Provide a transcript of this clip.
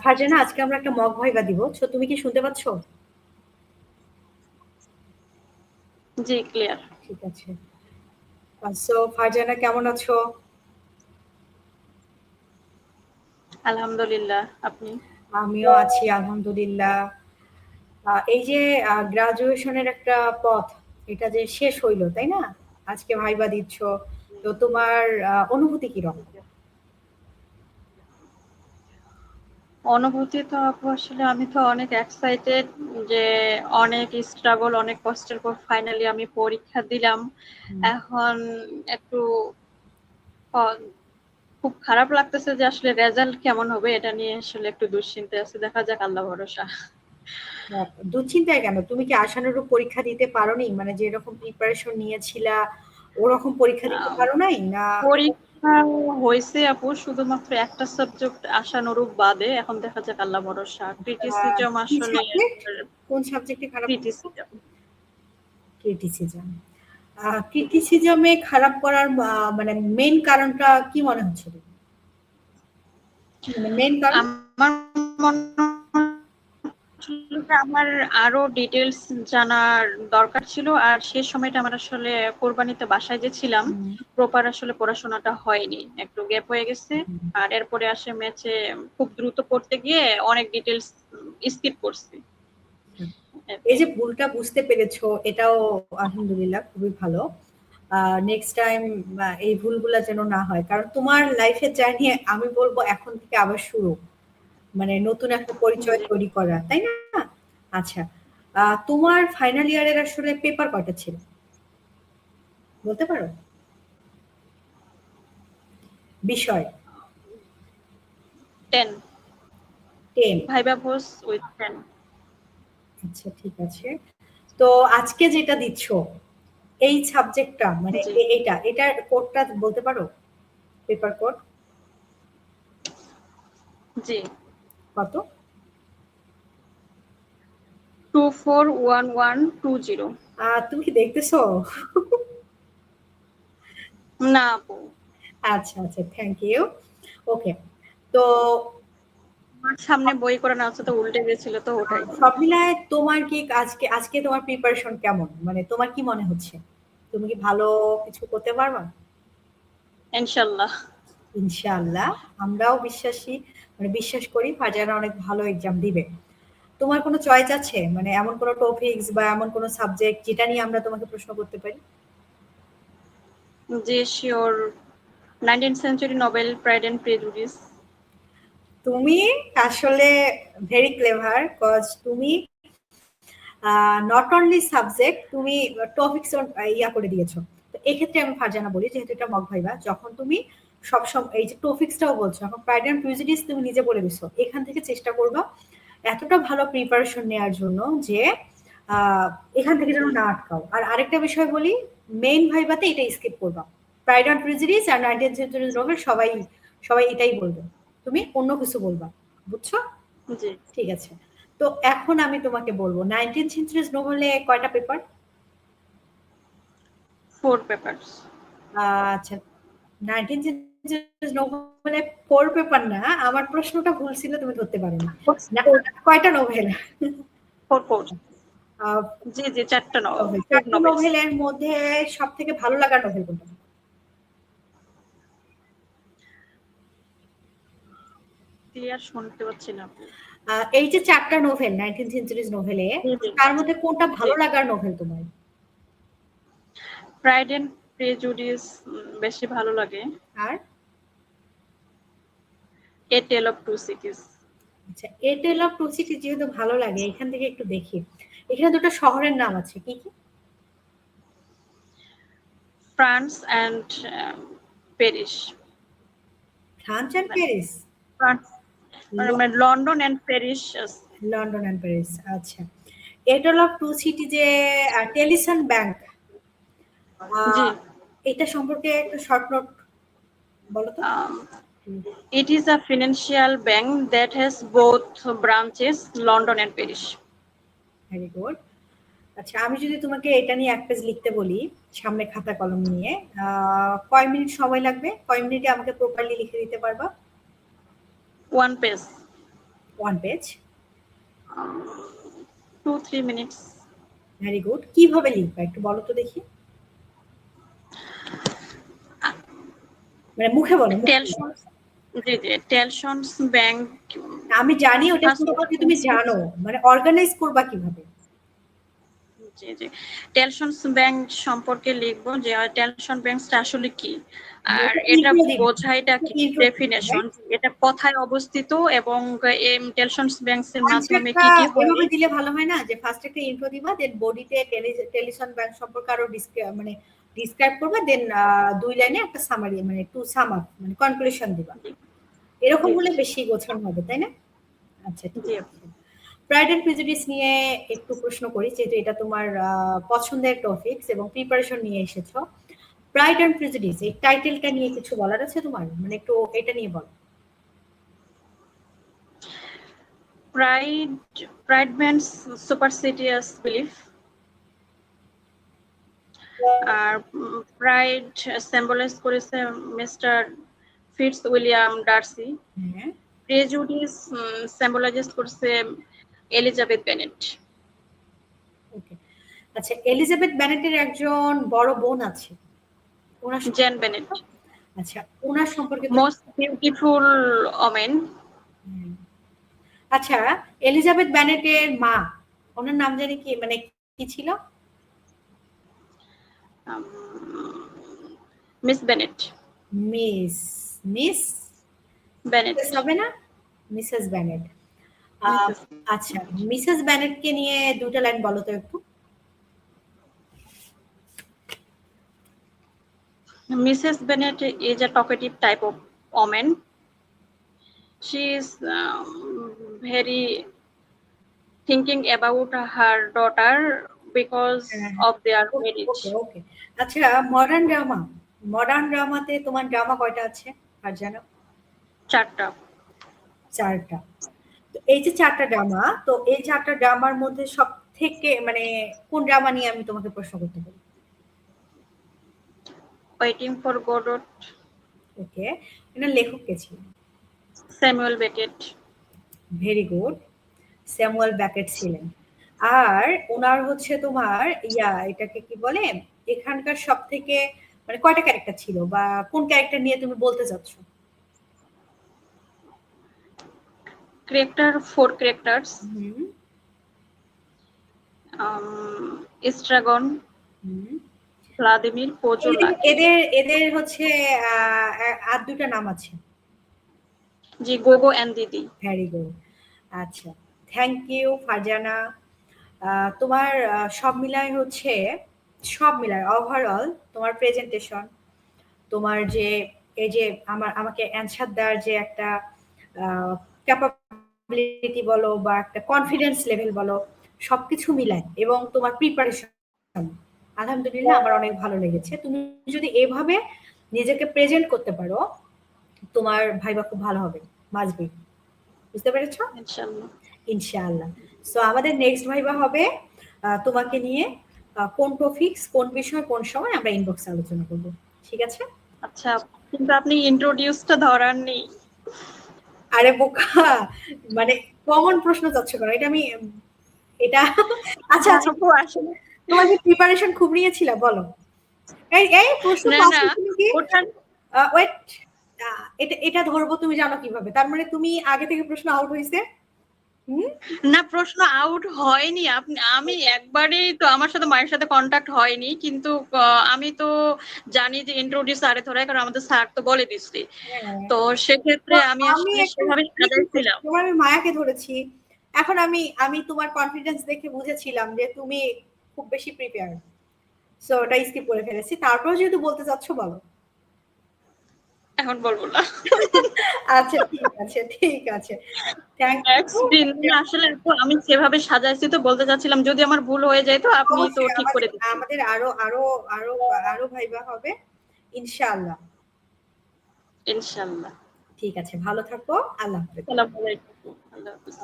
ফারজানা, আজকে আমরা একটা মক ভাইবা দিব। তুমি কি শুনতে পাচ্ছ? জি, ক্লিয়ার। ঠিক আছে। ফারজানা, কেমন আছো? আলহামদুলিল্লাহ, আপনি? আমিও আছি আলহামদুলিল্লাহ। এই যে গ্রাজুয়েশনের একটা পথ, এটা যে শেষ হইলো, তাই না? আজকে ভাইবা দিচ্ছ, তো তোমার অনুভূতি কিরকম? অনুভূতি তো আপু আসলে আমি তো অনেক এক্সাইটেড যে অনেক স্ট্রাগল, অনেক কষ্টের পর ফাইনালি আমি পরীক্ষা দিলাম। এখন একটু খুব খারাপ লাগতেছে যে আসলে রেজাল্ট কেমন হবে এটা নিয়ে আসলে একটু দুশ্চিন্তায় আছে। দেখা যাক, আল্লাহ ভরসা। দুশ্চিন্তায় কেন? তুমি কি আশানুরূপ পরীক্ষা দিতে পারোনি? মানে যেরকম প্রিপারেশন নিয়েছিলা ওরকম পরীক্ষা দিতে পারো নাই না? পরীক্ষা হয়েছে আপু, শুধুমাত্র একটা সাবজেক্ট আশানুরূপ বাদে। এখন দেখা যাক, আল্লাহ ভরসা। ক্রিটিসিজম কি আসলে সাবজেক্ট? কোন সাবজেক্টে খারাপ? ক্রিটিসিজম। ক্রিটিসিজম। ক্রিটিসিজমে খারাপ করার মানে মেইন কারণটা কি মনে হচ্ছে? মানে মেইন কারণ আমার মনে আমার আরো ডিটেলস জানার দরকার ছিল। আর সেই সময়টা আমার আসলে কোরবানিতে বাসায় যে ছিলাম, প্রপার আসলে পড়াশোনাটা হয়নি, একটু গ্যাপ হয়ে গেছে। আর এরপরে আসে ম্যাচে খুব দ্রুত পড়তে গিয়ে অনেক ডিটেলস স্কিপ করছি। এই যে ভুলটা বুঝতে পেরেছো, এটাও আলহামদুলিল্লাহ খুবই ভালো। নেক্সট টাইম এই ভুলগুলা যেন না হয়, কারণ তোমার লাইফের জার্নি আমি বলবো এখন থেকে আবার শুরু, মানে নতুন একটা পরিচয় তৈরি করা, তাই না? আচ্ছা, তোমার ফাইনাল ইয়ারের আসলে পেপার কয়টা ছিল বলতে পারো? বিষয় 10 10। Viva pass with 10। আচ্ছা, ঠিক আছে। তো আজকে যেটা দিচ্ছ এই সাবজেক্টটা, মানে জি এটার কোডটা বলতে পারো? পেপার কোড জি কত? 241120। তুমি কি দেখতেছো? না আপু, আচ্ছা আচ্ছা, থ্যাংক ইউ। ওকে, তো আমার সামনে বই করে না আছে, তো উল্টে গেছিল, তো ওটাই। সব মিলায় তোমার কি আজকে আজকে তোমার প্রিপারেশন কেমন? মানে তোমার কি মনে হচ্ছে, তুমি কি ভালো কিছু করতে পারবা? ইনশাল্লাহ। ইনশাআল্লাহ, আমরাও বিশ্বাসী, মানে বিশ্বাস করি ফারজানা অনেক ভালো এক্সাম দিবে। তোমার কোনো চয়েস আছে, মানে এমন কোনো টপিকস বা এমন কোনো সাবজেক্ট যেটা নিয়ে আমরা তোমাকে প্রশ্ন করতে পারি? জি sure. 19th century novel, pride and prejudice. তুমি আসলে ভেরি ক্লেভার, কজ তুমি নট অনলি সাবজেক্ট, তুমি টপিকস ইয়া করে দিয়েছো। তো এক্ষেত্রে আমি ফারজানা বলি, যেহেতু এটা মক ভাইবা, যখন তুমি সবসময় এই যে টপিক্সটাও বলছো, এখন প্রাইড অ্যান্ড প্রিজুডিস তুমি নিজে বলে দিছো, এখান থেকে চেষ্টা করবা এতটা ভালো প্রিপারেশন নেওয়ার জন্য যে এখান থেকে যেন না আটকাও। আর আরেকটা বিষয় বলি, মেইন ভাইবাতে এটা স্কিপ করবা। প্রাইড অ্যান্ড প্রিজুডিস আর 19th সেঞ্চুরি নোবেল সবাই সবাই এটাই বলবে, তুমি অন্য কিছু বলবা, বুঝছো? জি, ঠিক আছে। তো এখন আমি তোমাকে বলবো 19th সেঞ্চুরিজ নোবেলে কয়টা পেপার? 4 পেপারস। আচ্ছা, 19th সেঞ্চুরিজ নোবেলে 4 পেপার না, আমার প্রশ্নটা ভুল ছিল, তুমি ধরতে পারোনি। না, কয়টা নোভেল? 4 আহ, জি জি, 4টা নোভেল, 4 চারটি নোবেলস। নোভেলের মধ্যে সব থেকে ভালো লাগার নোভেল কোনটা? ক্লিয়ার শুনতে পাচ্ছি না। এই যে 4টা নোভেল 19th সেঞ্চুরিজ নোভেলে, জি জি তার মধ্যে কোনটা জি, ভালো লাগার নোভেল তোমার? প্রাইড এন্ড প্রেজুডিস বেশি ভালো লাগে। আর এ টেল অফ টু সিটিজ। আচ্ছা, এ টেল অফ টু সিটি যেহেতু ভালো লাগে, এখান থেকে একটু দেখি। এখানে দুটো শহরের নাম আছে, কি কি? France and Paris. France and Paris? France মানে London and Paris. London and Paris, আচ্ছা। এটল অফ টু সিটি যে টেলিসন ব্যাংক, জি, এটা সম্পর্কে একটা শর্ট নোট বলো তো। it is a financial bank that has both branches, London and Paris. Very good. আচ্ছা, আমি যদি তোমাকে এটা নিয়ে এক পেজ লিখতে বলি, সামনে খাতা কলম নিয়ে, কয় মিনিট সময় লাগবে? কয় মিনিটে আমাকে প্রপারলি লিখে দিতে পারবা? 1 page. 1 page. 2-3 minutes. Very good. কিভাবে লিখবা একটু বলো তো দেখি। মানে মুখে বলো। টেলসন্স, জি জি, টেলসন্স ব্যাংক। আমি জানি ওটা সম্পর্কে তুমি জানো, মানে অর্গানাইজ করবা কিভাবে? জি জি, টেলসন্স ব্যাংক সম্পর্কে লিখবো যে টেলসন ব্যাংকটা আসলে কি, আর এটা বোঝাইটা কি, ডেফিনেশন, এটা কোথায় অবস্থিত এবং টেলসন্স ব্যাংকের মাধ্যমে কি কি হয়। এভাবে দিলে ভালো হয় না, যে ফার্স্ট একটা ইন্ট্রো দিবা, দেন বডিতে টেলিসন ব্যাংক সম্পর্কে আরো মানে ডিসক্রাইব করবা, দেন 2 লাইনে একটা সামারি, মানে টু সাম আপ, মানে কনক্লুশন দিবা। এরকম হলে বেশি গোছানো হবে, তাই না? আচ্ছা ঠিক আছে। প্রাইড এন্ড প্রেজুডিস নিয়ে একটু প্রশ্ন করি, যেহেতু এটা তোমার পছন্দের টপিকস এবং প্রিপারেশন নিয়ে এসেছো। প্রাইড এন্ড প্রেজুডিস এই টাইটেলটা নিয়ে কিছু বলার আছে তোমার, মানে একটু এটা নিয়ে বলো। Pride means superstitious belief. আর প্রাইড সিম্বলাইজ করেছে mister Fitzwilliam Darcy. Prejudice symbolise করছে এলিজাবেথ বেনেট। ওকে, আচ্ছা, এলিজাবেথ বেনেটের একজন বড় বোন আছে, ওনার জেন বেনেট। আচ্ছা, ওনার সম্পর্কে মোস্ট বিউটিফুল ওমেন। আচ্ছা, এলিজাবেথ বেনেটের মা, ওনার নাম জানি কি, মানে কি ছিল? Miss Bennett. মিস বেনেট হবে না, মিসেস বেনেট। আচ্ছা, মিসেস বেনেটকে নিয়ে দুটো লাইন বলো তো একটু। Mrs. Bennet is a talkative type of woman. She is very thinking about her daughter because of their marriage. ওকে, আচ্ছা, মডার্ন ড্রামাতে তোমার ড্রামা কয়টা আছে আর জানো? 4টা। তো এই যে 4টা ড্রামা, তো এই 4টা ড্রামার মধ্যে সব থেকে মানে কোন ড্রামা নিয়ে আমি তোমাকে প্রশ্ন করতে পারি? Waiting for Godot. ওকে, এটা লেখক কে ছিলেন? Samuel Beckett. Very good, Samuel Beckett ছিলেন। আর ওনার হচ্ছে তোমার এটাকে কি বলে, এখানকার সব থেকে মানে কয়টা ক্যারেক্টার ছিল, বা কোন ক্যারেক্টার নিয়ে তুমি বলতে চাচ্ছ? Character 4 characters. ইস্ট্রাগন, ভ্লাদিমির, পোজোলা। এদের হচ্ছে আর দুটো নাম আছে। জি, Gogo and Didi. Very good. আচ্ছা, থ্যাংক ইউ ফারজানা। তোমার সব মিলায় ওভারঅল তোমার প্রেজেন্টেশন, তোমার যে এই যে আমাকে অ্যানসার দেওয়ার যে একটা ক্যাপাবিলিটি বলো বা একটা কনফিডেন্স লেভেল বলো, সবকিছু মিলায়, এবং তোমার প্রিপারেশন, আলহামদুলিল্লাহ আমার অনেক ভালো লেগেছে। তুমি যদি এভাবে নিজেকে প্রেজেন্ট করতে পারো, তোমার ভাইবা খুব ভালো হবে, মাসবি। বুঝতে পেরেছো? ইনশাআল্লাহ। সো আমাদের নেক্সট ভাইবা হবে তোমাকে নিয়ে, কোন টপিকস, কোন বিষয়, কোন সময়, আমরা ইনবক্সে আলোচনা করব। ঠিক আছে? আচ্ছা, কিন্তু আপনি ইন্ট্রোডিউসটা ধরাননি। আরে বোকা, মানে কমন প্রশ্ন যাচ্ছে কেন? এটা আচ্ছা আচ্ছা, আসলে তোমার কি প্রিপারেশন খুব নিয়েছিল বলো? এই প্রশ্ন কি ওয়েট, এটা ধরবো তুমি জানো কিভাবে? তার মানে তুমি আগে থেকে প্রশ্ন আউট হইছে? না, প্রশ্ন আউট হয়নি। আমি একবারই তো, আমার সাথে মায়ের সাথে কন্টাক্ট হয়নি, কিন্তু আমি তো জানি যে ইন্ট্রোডিউস আরে ধরে, কারণ আমাদের স্যার তো বলে দিচ্ছে। তো সেক্ষেত্রে আমি আসলে সেভাবে সাজাইছিলাম। আমি মায়াকে ধরেছি। এখন আমি তোমার কনফিডেন্স দেখে বুঝেছিলাম যে তুমি খুব বেশি প্রিপেয়ার, সো ওটা স্কিপ করে ফেলেছি। তারপর যেহেতু বলতে চাচ্ছ বলো। এখন বলবো না। আচ্ছা ঠিক আছে। আসলে আমি সেভাবে সাজাইছি তো বলতে চাচ্ছিলাম, যদি আমার ভুল হয়ে যায় তো আপনি তো ঠিক করে দিন। আমাদের আরো ভাইবা হবে ইনশাআল্লাহ। ঠিক আছে, ভালো থাকো। আল্লাহ হাফেজ। আসসালামু আলাইকুম। আল্লাহ হাফেজ।